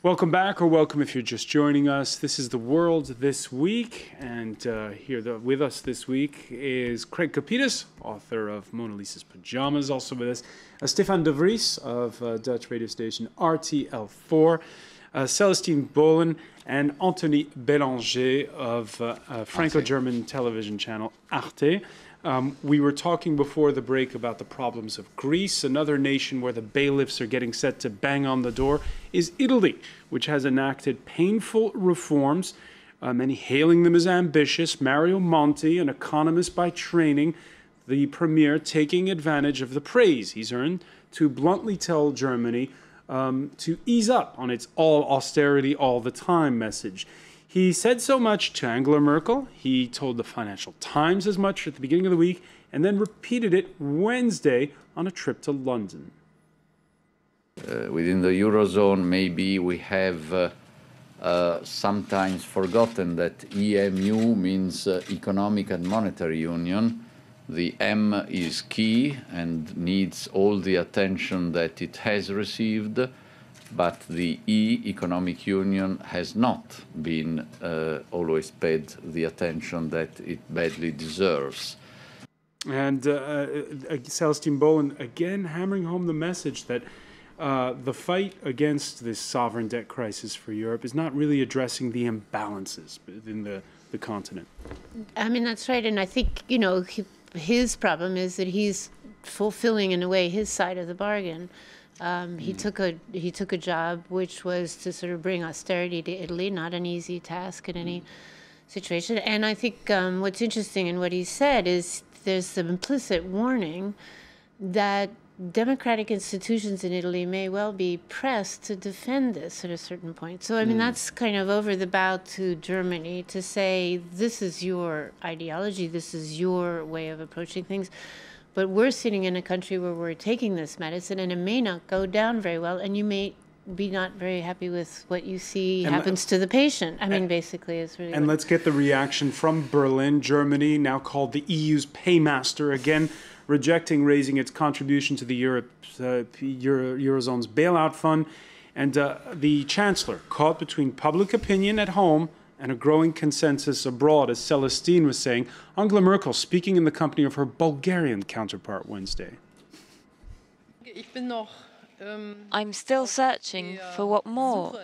Welcome back, or welcome if you're just joining us. This is The World This Week, and with us this week is Craig Kopitas, author of Mona Lisa's Pajamas, also with us Stefan de Vries of Dutch radio station RTL4, Celestine Bolen, and Anthony Bélanger of Franco-German television channel Arte. We were talking before the break about the problems of Greece. Another nation where the bailiffs are getting set to bang on the door is Italy, which has enacted painful reforms, many hailing them as ambitious. Mario Monti, an economist by training, the premier, taking advantage of the praise he's earned to bluntly tell Germany to ease up on its all austerity all the time message. He said so much to Angela Merkel. He told the Financial Times as much at the beginning of the week, and then repeated it Wednesday on a trip to London. Within the Eurozone, maybe we have sometimes forgotten that EMU means Economic and Monetary Union. The M is key and needs all the attention that it has received. But the Economic Union has not been always paid the attention that it badly deserves. And Celestine Bolen again hammering home the message that the fight against this sovereign debt crisis for Europe is not really addressing the imbalances within the continent. I mean, that's right. And I think, you know, his problem is that he's fulfilling, in a way, his side of the bargain. He took a job which was to sort of bring austerity to Italy, not an easy task in any situation. And I think what's interesting in what he said is there's some implicit warning that democratic institutions in Italy may well be pressed to defend this at a certain point. So, I mean, that's kind of over the bow to Germany to say, this is your ideology, this is your way of approaching things. But we're sitting in a country where we're taking this medicine, and it may not go down very well, and you may be not very happy with what you see happens to the patient. I mean, basically, it's really... And let's get the reaction from Berlin. Germany, now called the EU's paymaster, again rejecting raising its contribution to the Eurozone's bailout fund. And the Chancellor, caught between public opinion at home and a growing consensus abroad, as Celestine was saying. Angela Merkel speaking in the company of her Bulgarian counterpart Wednesday. I'm still searching for what more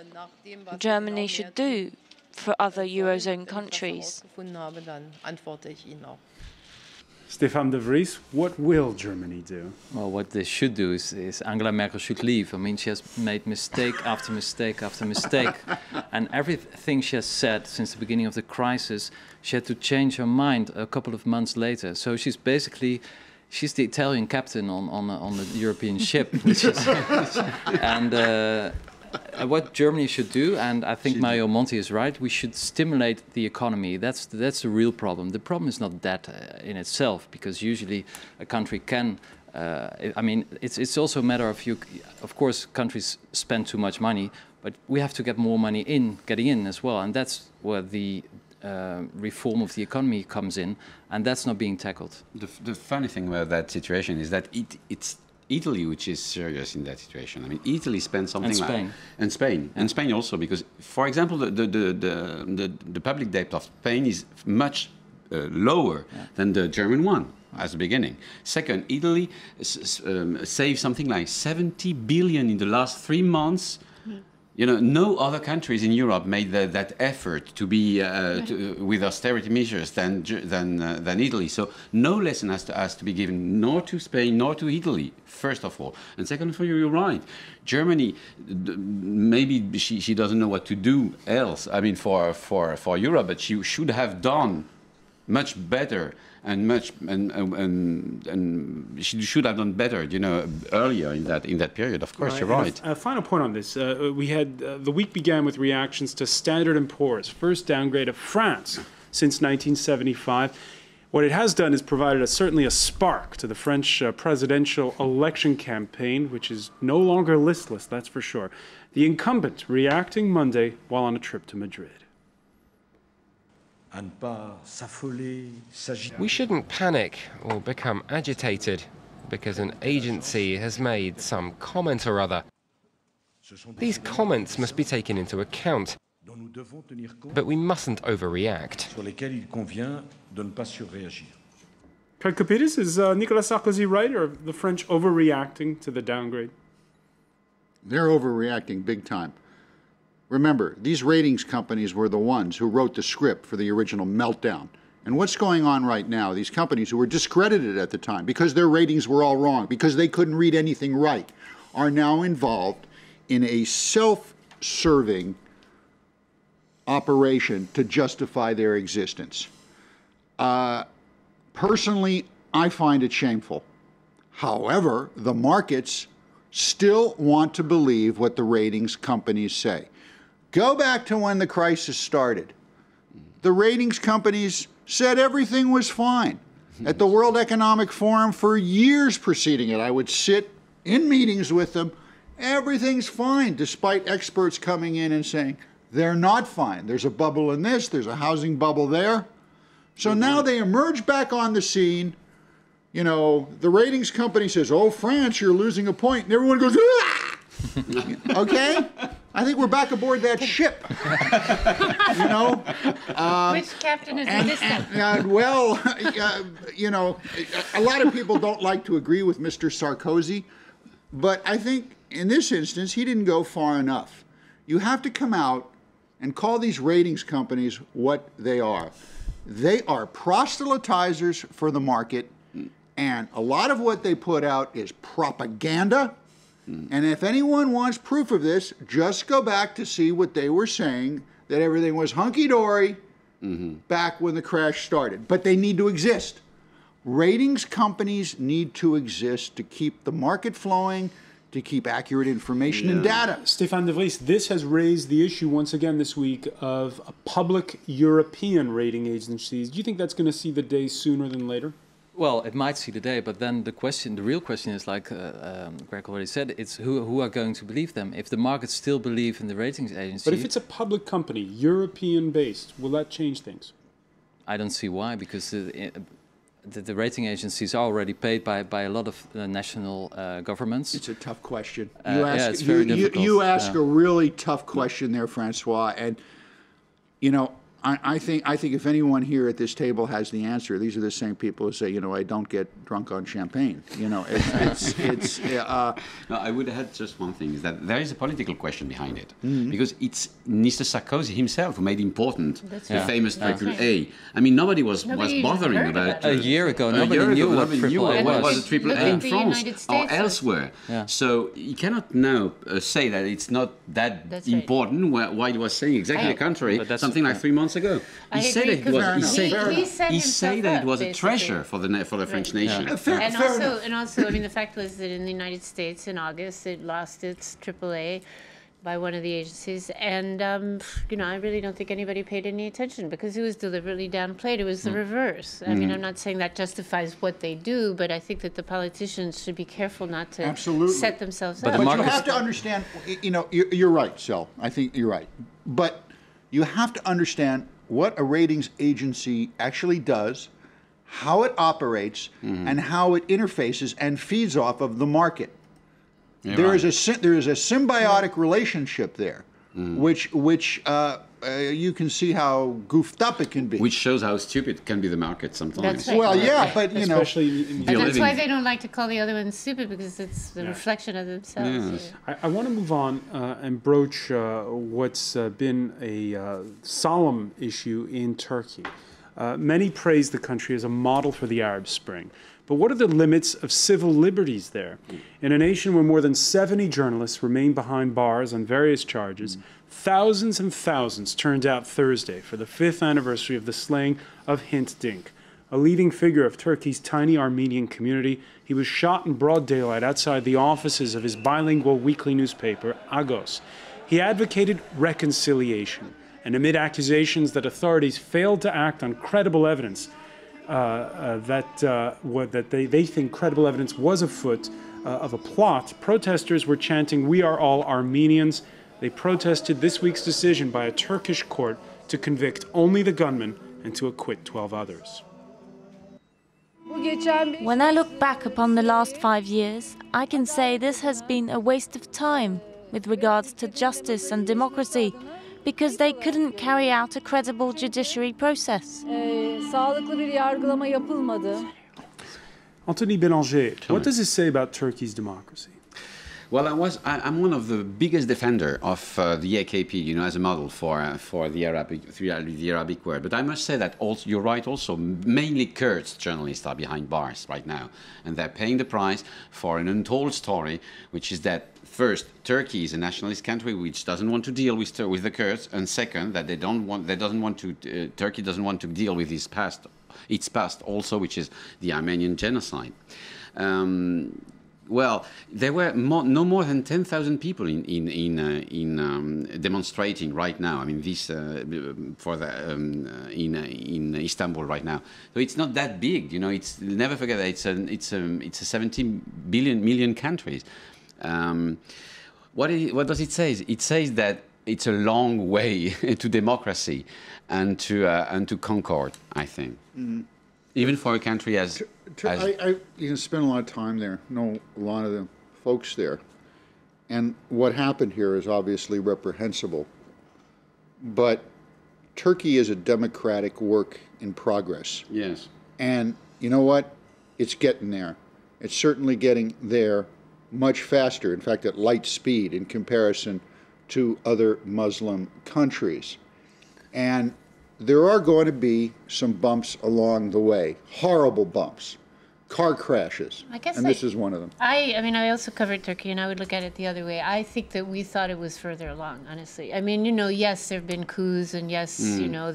Germany should do for other Eurozone countries. Stefan de Vries, what will Germany do? Well, what they should do is Angela Merkel should leave. I mean, she has made mistake after mistake after mistake. And everything she has said since the beginning of the crisis, she had to change her mind a couple of months later. So she's basically, she's the Italian captain on the European ship. And what Germany should do, and I think Mario Monti is right, we should stimulate the economy. That's the real problem. The problem is not that in itself, because usually a country can. I mean, it's also a matter of course, countries spend too much money, but we have to get more money getting in as well, and that's where the reform of the economy comes in, and that's not being tackled. The funny thing about that situation is that it's Italy which is serious in that situation. I mean, Italy spends something and Spain also, because, for example, the public debt of Spain is much lower than the German one as the beginning. Second, Italy saved something like 70 billion in the last 3 months. You know, no other countries in Europe made that effort to be with austerity measures than Italy. So no lesson has to be given, nor to Spain nor to Italy, first of all. And second of all, you're right. Germany, maybe she doesn't know what to do else. I mean, for Europe, but she should have done much better. And she should have done better, you know, earlier in that period. Of course, you're right. A final point on this: we had the week began with reactions to Standard & Poor's first downgrade of France since 1975. What it has done is provided certainly a spark to the French presidential election campaign, which is no longer listless, that's for sure. The incumbent reacting Monday while on a trip to Madrid. We shouldn't panic or become agitated because an agency has made some comment or other. These comments must be taken into account, but we mustn't overreact. Craig Capitis, is Nicolas Sarkozy right, or the French overreacting to the downgrade? They're overreacting big time. Remember, these ratings companies were the ones who wrote the script for the original meltdown. And what's going on right now, these companies who were discredited at the time because their ratings were all wrong, because they couldn't read anything right, are now involved in a self-serving operation to justify their existence. Personally, I find it shameful. However, the markets still want to believe what the ratings companies say. Go back to when the crisis started. The ratings companies said everything was fine. At the World Economic Forum for years preceding it, I would sit in meetings with them. Everything's fine, despite experts coming in and saying, they're not fine. There's a bubble in this, there's a housing bubble there. So now they emerge back on the scene. You know, the ratings company says, oh, France, you're losing a point. And everyone goes, ah! Okay? I think we're back aboard that ship. You know? Which captain is this time? Well, you know, a lot of people don't like to agree with Mr. Sarkozy, but I think in this instance, he didn't go far enough. You have to come out and call these ratings companies what they are. They are proselytizers for the market, and a lot of what they put out is propaganda. And if anyone wants proof of this, just go back to see what they were saying, that everything was hunky-dory back when the crash started. But they need to exist. Ratings companies need to exist to keep the market flowing, to keep accurate information and data. Stéphane de Vries, this has raised the issue once again this week of a public European rating agencies. Do you think that's going to see the day sooner than later? Well, it might see the day, but then the real question is, like Greg already said, it's who are going to believe them? If the markets still believe in the ratings agency... But if it's a public company, European-based, will that change things? I don't see why, because the rating agencies are already paid by a lot of national governments. It's a tough question. It's very difficult. You ask a really tough question there, Francois, and you know, I think if anyone here at this table has the answer, these are the same people who say, you know, I don't get drunk on champagne. You know, No, I would add just one thing, is that there is a political question behind it. Because it's Mr. Sarkozy himself who made important the famous AAA. I mean, nobody was bothering about it. A year ago, nobody knew what was a AAA in France or elsewhere. So you cannot now say that it's not that important, while he was saying exactly the contrary, something like 3 months ago. He said that it was a treasure for the French nation. And also, I mean, the fact was that in the United States in August, it lost its AAA by one of the agencies, and you know, I really don't think anybody paid any attention because it was deliberately downplayed. It was the reverse. I mean, I'm not saying that justifies what they do, but I think that the politicians should be careful not to set themselves up. But you have to understand, you know, you're right, Sel. I think you're right. But you have to understand what a ratings agency actually does, how it operates, and how it interfaces and feeds off of the market. There is a symbiotic relationship there, which you can see how goofed up it can be. Which shows how stupid can be the market sometimes. That's right. Well, yeah, but you know, and that's why they don't like to call the other one stupid, because it's the reflection of themselves. I want to move on and broach what's been a solemn issue in Turkey. Many praise the country as a model for the Arab Spring. But what are the limits of civil liberties there? In a nation where more than 70 journalists remain behind bars on various charges, thousands and thousands turned out Thursday for the 5th anniversary of the slaying of Hrant Dink, a leading figure of Turkey's tiny Armenian community. He was shot in broad daylight outside the offices of his bilingual weekly newspaper, Agos. He advocated reconciliation, and amid accusations that authorities failed to act on credible evidence, that they think credible evidence was afoot of a plot, protesters were chanting, "We are all Armenians." They protested this week's decision by a Turkish court to convict only the gunman and to acquit 12 others. When I look back upon the last 5 years, I can say this has been a waste of time. with regards to justice and democracy, because they couldn't carry out a credible judiciary process. Anthony Bélanger, what does this say about Turkey's democracy? Well, I'm one of the biggest defender of the AKP, you know, as a model for the Arabic world. But I must say that also, you're right. Also, mainly Kurds journalists are behind bars right now, and they're paying the price for an untold story, which is that first, Turkey is a nationalist country which doesn't want to deal with the Kurds, and second, that Turkey doesn't want to deal with its past also, which is the Armenian genocide. Well, there were no more than 10,000 people in demonstrating right now. I mean, this in Istanbul right now. So it's not that big, you know. It's never forget that it's a 17 million countries. What does it say? It says that it's a long way to democracy and to concord, I think. Mm-hmm. Even for a country as... I spent a lot of time there, know a lot of the folks there. And what happened here is obviously reprehensible. But Turkey is a democratic work in progress. Yes. And you know what? It's getting there. It's certainly getting there much faster, in fact, at light speed in comparison to other Muslim countries. And there are going to be some bumps along the way, horrible bumps, car crashes, and this is one of them. I mean, I also covered Turkey, and I would look at it the other way. I think that we thought it was further along, honestly. I mean, you know, yes, there have been coups, and yes, you know,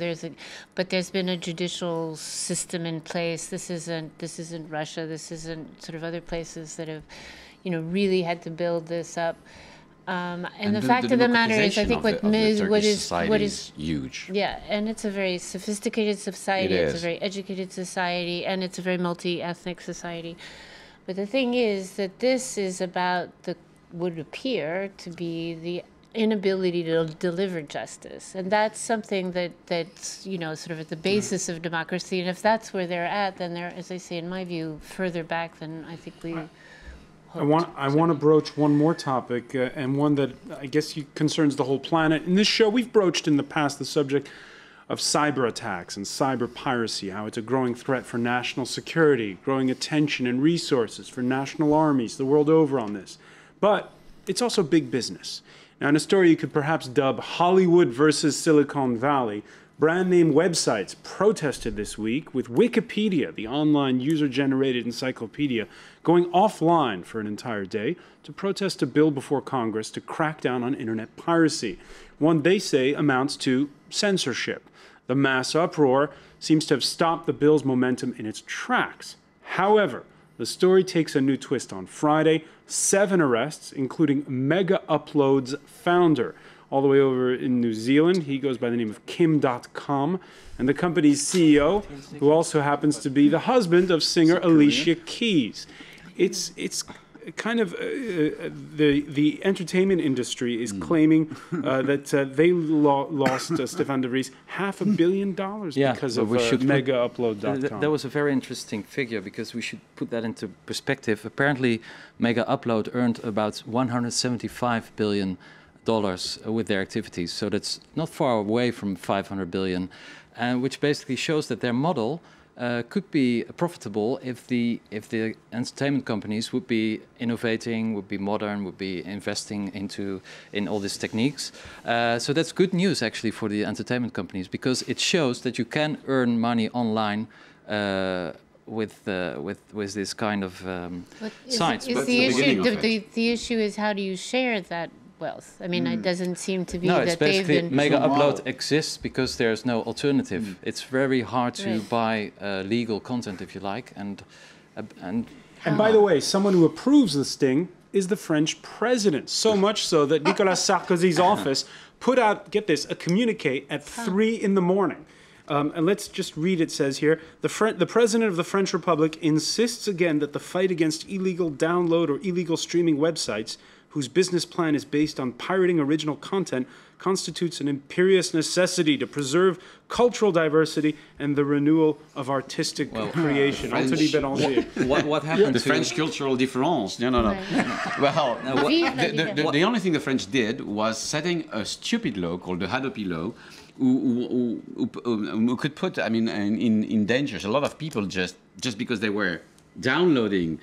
but there's been a judicial system in place. This isn't Russia. This isn't sort of other places that have, you know, really had to build this up. And the fact of the matter is, I think what is huge. Yeah, and it's a very sophisticated society. It's a very educated society, and it's a very multi-ethnic society. But the thing is that this is about would appear to be the inability to deliver justice, and that's something that's you know, sort of at the basis of democracy. And if that's where they're at, then they're, as I say, in my view, further back than I think we. I want to broach one more topic, and one that I guess concerns the whole planet. In this show, we've broached in the past the subject of cyber attacks and cyber piracy, how it's a growing threat for national security, growing attention and resources for national armies the world over on this. But it's also big business. Now, in a story you could perhaps dub Hollywood versus Silicon Valley, brand name websites protested this week, with Wikipedia, the online user-generated encyclopedia, going offline for an entire day to protest a bill before Congress to crack down on internet piracy, one they say amounts to censorship. The mass uproar seems to have stopped the bill's momentum in its tracks. However, the story takes a new twist on Friday. 7 arrests, including Mega Upload's founder, all the way over in New Zealand. He goes by the name of Kim.com, and the company's CEO, who also happens to be the husband of singer Alicia Keys. It's kind of the entertainment industry is claiming that they lost Stefan de Vries $500 million because of MegaUpload.com. That was a very interesting figure, because we should put that into perspective. Apparently, MegaUpload earned about $175 billion with their activities, so that's not far away from 500 billion, which basically shows that their model could be profitable if the entertainment companies would be innovating, would be modern, would be investing in all these techniques. So that's good news actually for the entertainment companies, because it shows that you can earn money online with this kind of sites. The issue is, how do you share that wealth? I mean, it doesn't seem to be that they've been... MegaUpload exists because there's no alternative. It's very hard to buy legal content, if you like, and by the way, someone who approves the sting is the French president. So much so that Nicolas Sarkozy's office put out, get this, a communique at 3 in the morning. And let's just read, it says here, the President of the French Republic insists again that the fight against illegal download or illegal streaming websites whose business plan is based on pirating original content constitutes an imperious necessity to preserve cultural diversity and the renewal of artistic creation. Anthony Bélanger. What happened the French cultural difference? No. Well, the only thing the French did was setting a stupid law called the Hadopi law, who could put, I mean, in danger a lot of people just because they were downloading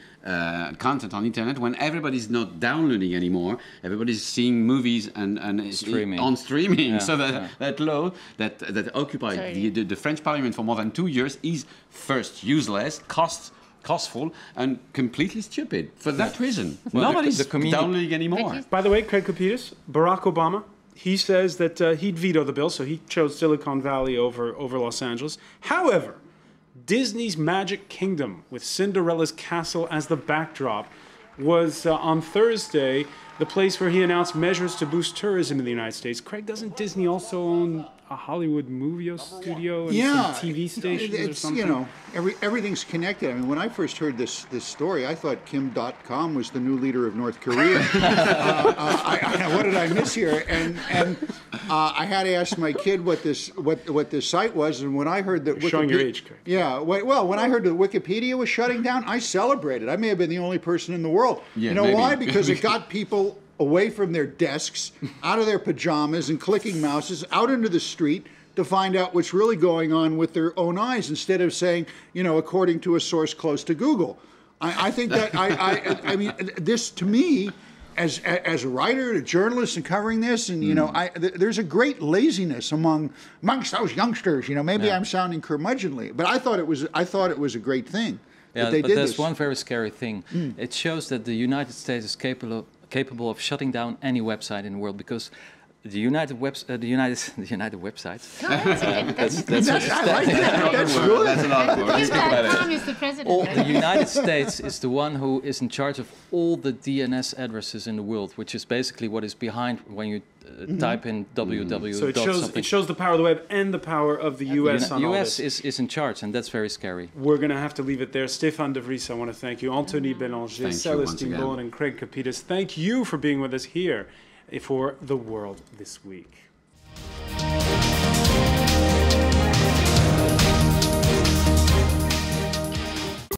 content on internet. When everybody's not downloading anymore, everybody's seeing movies and streaming. On streaming. Yeah, so that law that occupied the French Parliament for more than 2 years is first useless, costful, and completely stupid. For that reason, nobody's downloading anymore. By the way, Craig Capitas, Barack Obama, he says that he'd veto the bill, so he chose Silicon Valley over Los Angeles. However, Disney's Magic Kingdom, with Cinderella's castle as the backdrop, was on Thursday the place where he announced measures to boost tourism in the United States. Craig, doesn't Disney also own a Hollywood movie studio and some TV stations or something? You know, everything's connected. I mean, when I first heard this story, I thought Kim.com was the new leader of North Korea. What did I miss here? And I had to ask my kid what this site was, and when I heard that showing your age, Craig. Yeah, well, when I heard that Wikipedia was shutting down, I celebrated. I may have been the only person in the world. Yeah, you know maybe. why? Because it got people away from their desks, out of their pajamas and clicking mouses, out into the street to find out what's really going on with their own eyes, instead of saying, you know, according to a source close to Google. I think that I mean, this to me, as a writer, a journalist, and covering this, and you know, there's a great laziness amongst those youngsters. You know, maybe I'm sounding curmudgeonly, but I thought it was a great thing. Yeah, but there's one very scary thing. It shows that the United States is capable of shutting down any website in the world, because the United websites. I like that. That's good. That's another word. Tom is the president. The United States is the one who is in charge of all the DNS addresses in the world, which is basically what is behind when you type in www. So it shows the power of the web and the power of the U.S. on all this. The U.S. is in charge, and that's very scary. We're going to have to leave it there. Stéphane de Vries, I want to thank you. Anthony Bélanger, Celestine Bowen, and Craig Capitas, thank you for being with us here for The World This Week.